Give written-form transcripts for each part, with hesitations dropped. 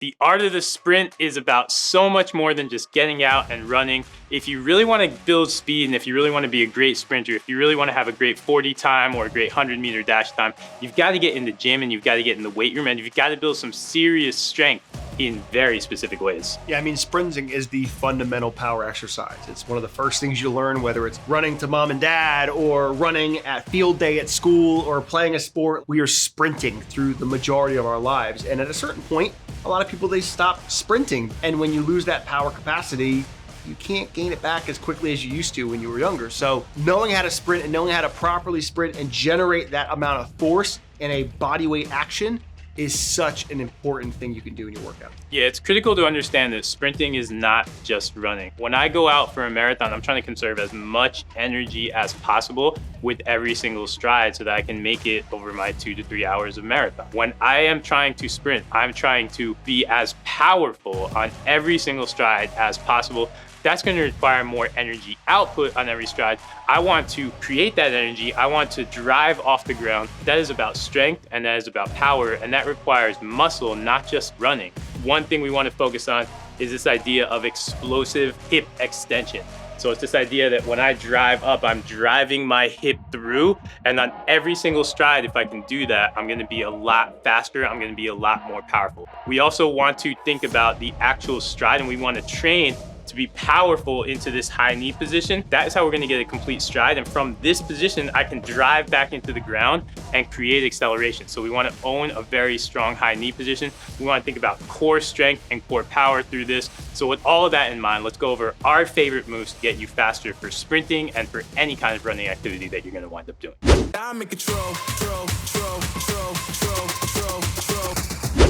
The art of the sprint is about so much more than just getting out and running. If you really want to build speed, and if you really want to be a great sprinter, if you really want to have a great 40 time or a great 100-meter dash time, you've got to get in the gym and you've got to get in the weight room and you've got to build some serious strength in very specific ways. Yeah, I mean, sprinting is the fundamental power exercise. It's one of the first things you learn, whether it's running to mom and dad or running at field day at school or playing a sport. We are sprinting through the majority of our lives. And at a certain point, a lot of people, they stop sprinting. And when you lose that power capacity, you can't gain it back as quickly as you used to when you were younger. So knowing how to sprint and knowing how to properly sprint and generate that amount of force in a body weight action is such an important thing you can do in your workout. Yeah, it's critical to understand that sprinting is not just running. When I go out for a marathon, I'm trying to conserve as much energy as possible with every single stride so that I can make it over my 2 to 3 hours of marathon. When I am trying to sprint, I'm trying to be as powerful on every single stride as possible. That's going to require more energy output on every stride. I want to create that energy. I want to drive off the ground. That is about strength and that is about power, and that requires muscle, not just running. One thing we want to focus on is this idea of explosive hip extension. So it's this idea that when I drive up, I'm driving my hip through, and on every single stride, if I can do that, I'm going to be a lot faster. I'm going to be a lot more powerful. We also want to think about the actual stride, and we want to train to be powerful into this high knee position. That is how we're going to get a complete stride. And from this position, I can drive back into the ground and create acceleration. So we want to own a very strong high knee position. We want to think about core strength and core power through this. So with all of that in mind, let's go over our favorite moves to get you faster for sprinting and for any kind of running activity that you're going to wind up doing.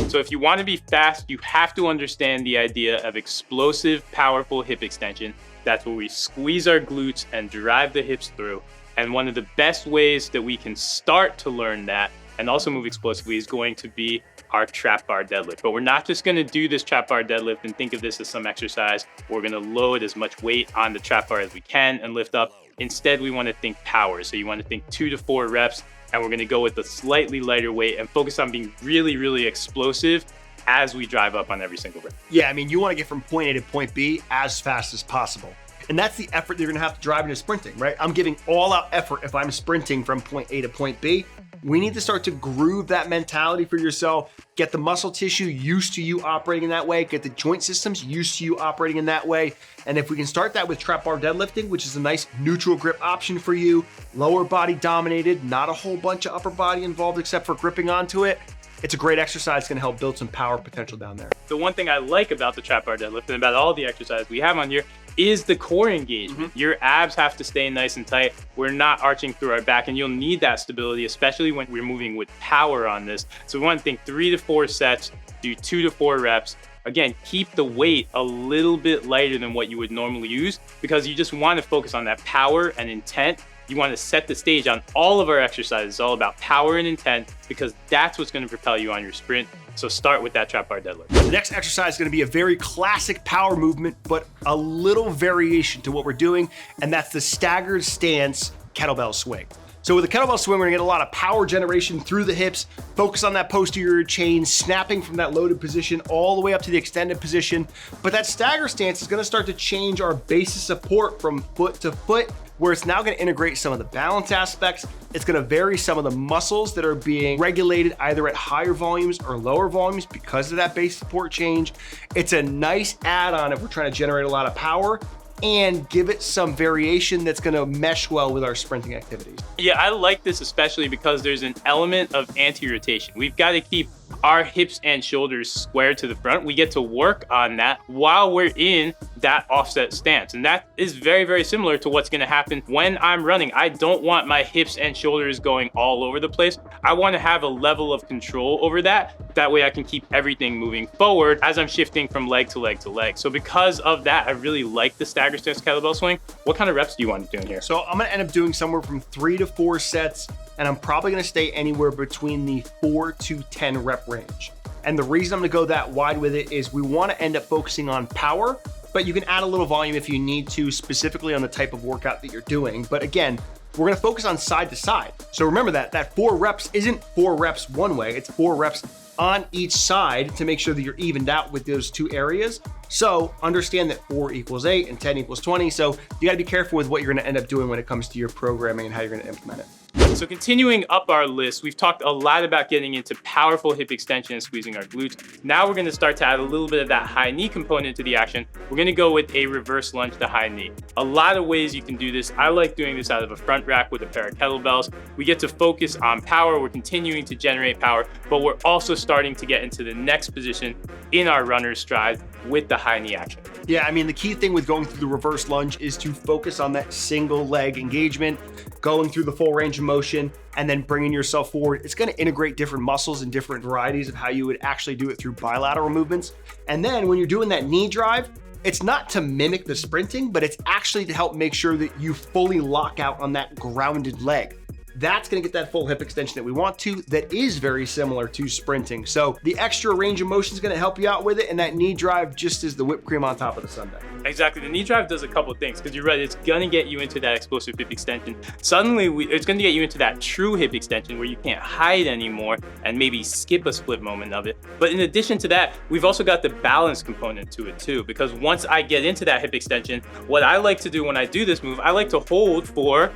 So if you want to be fast, you have to understand the idea of explosive, powerful hip extension. That's where we squeeze our glutes and drive the hips through. And one of the best ways that we can start to learn that and also move explosively is going to be our trap bar deadlift. But we're not just going to do this trap bar deadlift and think of this as some exercise. We're going to load as much weight on the trap bar as we can and lift up. Instead, we want to think power. So you want to think 2 to 4 reps. And we're going to go with a slightly lighter weight and focus on being really, really explosive as we drive up on every single rep. Yeah, I mean, you want to get from point A to point B as fast as possible. And that's the effort that you're going to have to drive into sprinting, right? I'm giving all out effort if I'm sprinting from point A to point B. We need to start to groove that mentality for yourself, get the muscle tissue used to you operating in that way, get the joint systems used to you operating in that way. And if we can start that with trap bar deadlifting, which is a nice neutral grip option for you, lower body dominated, not a whole bunch of upper body involved except for gripping onto it, it's a great exercise. It's going to help build some power potential down there. The one thing I like about the trap bar deadlift and about all the exercises we have on here is the core engagement. Your abs have to stay nice and tight. We're not arching through our back, and you'll need that stability, especially when we're moving with power on this. So we want to think 3 to 4 sets, do 2 to 4 reps. Again, keep the weight a little bit lighter than what you would normally use because you just want to focus on that power and intent. You want to set the stage on all of our exercises. It's all about power and intent because that's what's going to propel you on your sprint. So start with that trap bar deadlift. The next exercise is going to be a very classic power movement, but a little variation to what we're doing, and that's the staggered stance kettlebell swing. So with the kettlebell swing, we're gonna get a lot of power generation through the hips, focus on that posterior chain, snapping from that loaded position all the way up to the extended position. But that stagger stance is gonna start to change our base of support from foot to foot, where it's now gonna integrate some of the balance aspects. It's gonna vary some of the muscles that are being regulated either at higher volumes or lower volumes because of that base support change. It's a nice add-on if we're trying to generate a lot of power and give it some variation that's gonna mesh well with our sprinting activities. Yeah, I like this especially because there's an element of anti-rotation. We've got to keep our hips and shoulders square to the front. We get to work on that while we're in that offset stance. And that is very, very similar to what's gonna happen when I'm running. I don't want my hips and shoulders going all over the place. I wanna have a level of control over that. That way I can keep everything moving forward as I'm shifting from leg to leg to leg. So because of that, I really like the stagger stance kettlebell swing. What kind of reps do you want to do in here? So I'm gonna end up doing somewhere from 3 to 4 sets, and I'm probably gonna stay anywhere between the 4 to 10 rep range. And the reason I'm gonna go that wide with it is we wanna end up focusing on power, but you can add a little volume if you need to, specifically on the type of workout that you're doing. But again, we're gonna focus on side to side. So remember that 4 reps isn't 4 reps one way, it's 4 reps on each side to make sure that you're evened out with those two areas. So understand that 4 equals 8 and 10 equals 20. So you gotta be careful with what you're gonna end up doing when it comes to your programming and how you're gonna implement it. So continuing up our list, we've talked a lot about getting into powerful hip extension and squeezing our glutes. Now we're gonna start to add a little bit of that high knee component to the action. We're gonna go with a reverse lunge to high knee. A lot of ways you can do this. I like doing this out of a front rack with a pair of kettlebells. We get to focus on power. We're continuing to generate power, but we're also starting to get into the next position in our runner's stride with the high knee action. Yeah, I mean, the key thing with going through the reverse lunge is to focus on that single leg engagement, going through the full range of motion, and then bringing yourself forward. It's gonna integrate different muscles and different varieties of how you would actually do it through bilateral movements. And then when you're doing that knee drive, it's not to mimic the sprinting, but it's actually to help make sure that you fully lock out on that grounded leg. That's gonna get that full hip extension that we want to, that is very similar to sprinting. So the extra range of motion is gonna help you out with it, and that knee drive just is the whipped cream on top of the sundae. Exactly, the knee drive does a couple of things, because you're right, it's gonna get you into that explosive hip extension. Suddenly, it's gonna get you into that true hip extension where you can't hide anymore and maybe skip a split moment of it. But in addition to that, we've also got the balance component to it too, because once I get into that hip extension, what I like to do when I do this move, I like to hold for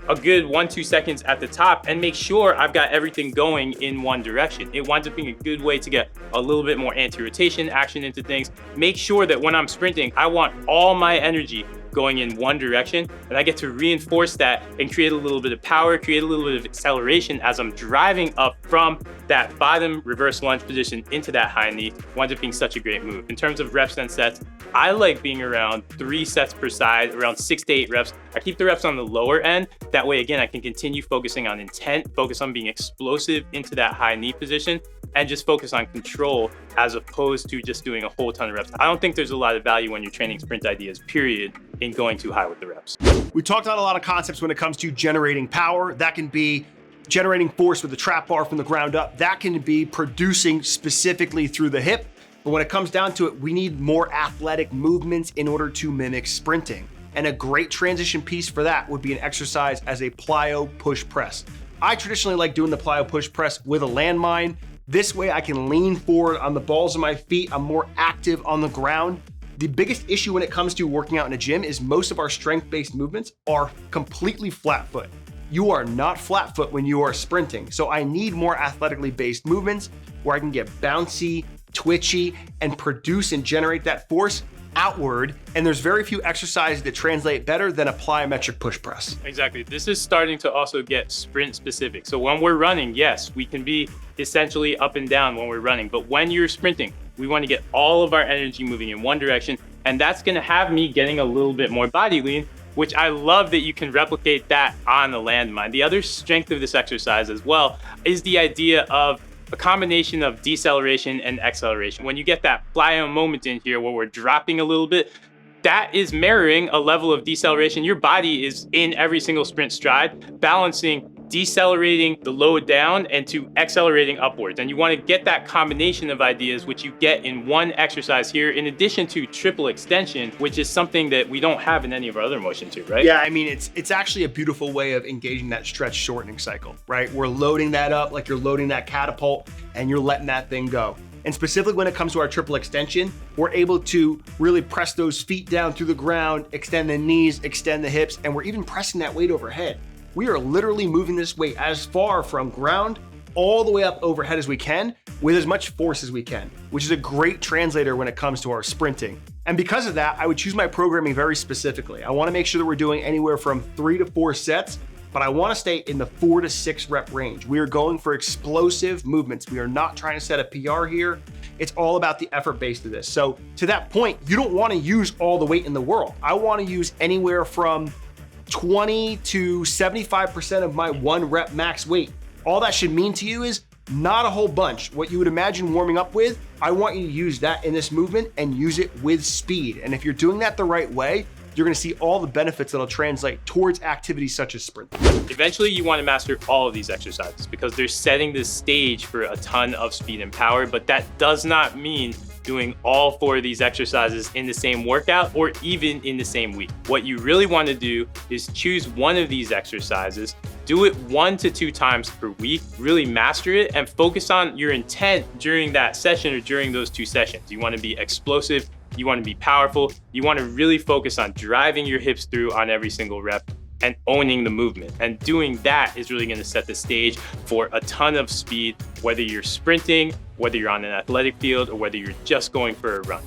a good 1-2 seconds at the top and make sure I've got everything going in one direction. It winds up being a good way to get a little bit more anti-rotation action into things. Make sure that when I'm sprinting, I want all my energy going in one direction, and I get to reinforce that and create a little bit of power, create a little bit of acceleration as I'm driving up from that bottom reverse lunge position into that high knee. Winds up being such a great move. In terms of reps and sets, I like being around 3 sets per side, around 6 to 8 reps. I keep the reps on the lower end. That way, again, I can continue focusing on intent, focus on being explosive into that high knee position, and just focus on control as opposed to just doing a whole ton of reps. I don't think there's a lot of value when you're training sprint ideas, period, in going too high with the reps. We talked about a lot of concepts when it comes to generating power. That can be generating force with the trap bar from the ground up. That can be producing specifically through the hip. But when it comes down to it, we need more athletic movements in order to mimic sprinting. And a great transition piece for that would be an exercise as a plyo push press. I traditionally like doing the plyo push press with a landmine. This way I can lean forward on the balls of my feet. I'm more active on the ground. The biggest issue when it comes to working out in a gym is most of our strength-based movements are completely flat foot. You are not flat foot when you are sprinting. So I need more athletically based movements where I can get bouncy, twitchy, and produce and generate that force outward. And there's very few exercises that translate better than a plyometric push press. Exactly. This is starting to also get sprint specific. So when we're running, yes, we can be essentially up and down when we're running, but when you're sprinting, we want to get all of our energy moving in one direction. And that's going to have me getting a little bit more body lean, which I love that you can replicate that on the landmine. The other strength of this exercise as well is the idea of a combination of deceleration and acceleration. When you get that plyo moment in here where we're dropping a little bit, that is mirroring a level of deceleration. Your body is in every single sprint stride, balancing decelerating the load down and to accelerating upwards. And you want to get that combination of ideas, which you get in one exercise here, in addition to triple extension, which is something that we don't have in any of our other motion too, right? Yeah, I mean, it's actually a beautiful way of engaging that stretch shortening cycle, right? We're loading that up like you're loading that catapult and you're letting that thing go. And specifically when it comes to our triple extension, we're able to really press those feet down through the ground, extend the knees, extend the hips, and we're even pressing that weight overhead. We are literally moving this weight as far from ground all the way up overhead as we can with as much force as we can, which is a great translator when it comes to our sprinting. And because of that, I would choose my programming very specifically. I want to make sure that we're doing anywhere from 3 to 4 sets, but I want to stay in the 4 to 6 rep range. We are going for explosive movements. We are not trying to set a PR here. It's all about the effort base of this. So to that point, you don't want to use all the weight in the world. I want to use anywhere from 20 to 75% of my 1 rep max weight. All that should mean to you is not a whole bunch. What you would imagine warming up with, I want you to use that in this movement and use it with speed. And if you're doing that the right way, you're gonna see all the benefits that'll translate towards activities such as sprint. Eventually, you wanna master all of these exercises because they're setting the stage for a ton of speed and power, but that does not mean doing all 4 of these exercises in the same workout or even in the same week. What you really wanna do is choose one of these exercises Do it 1 to 2 times per week, really master it, and focus on your intent during that session or during those 2 sessions. You wanna be explosive, you wanna be powerful, you wanna really focus on driving your hips through on every single rep and owning the movement. And doing that is really gonna set the stage for a ton of speed, whether you're sprinting, whether you're on an athletic field, or whether you're just going for a run.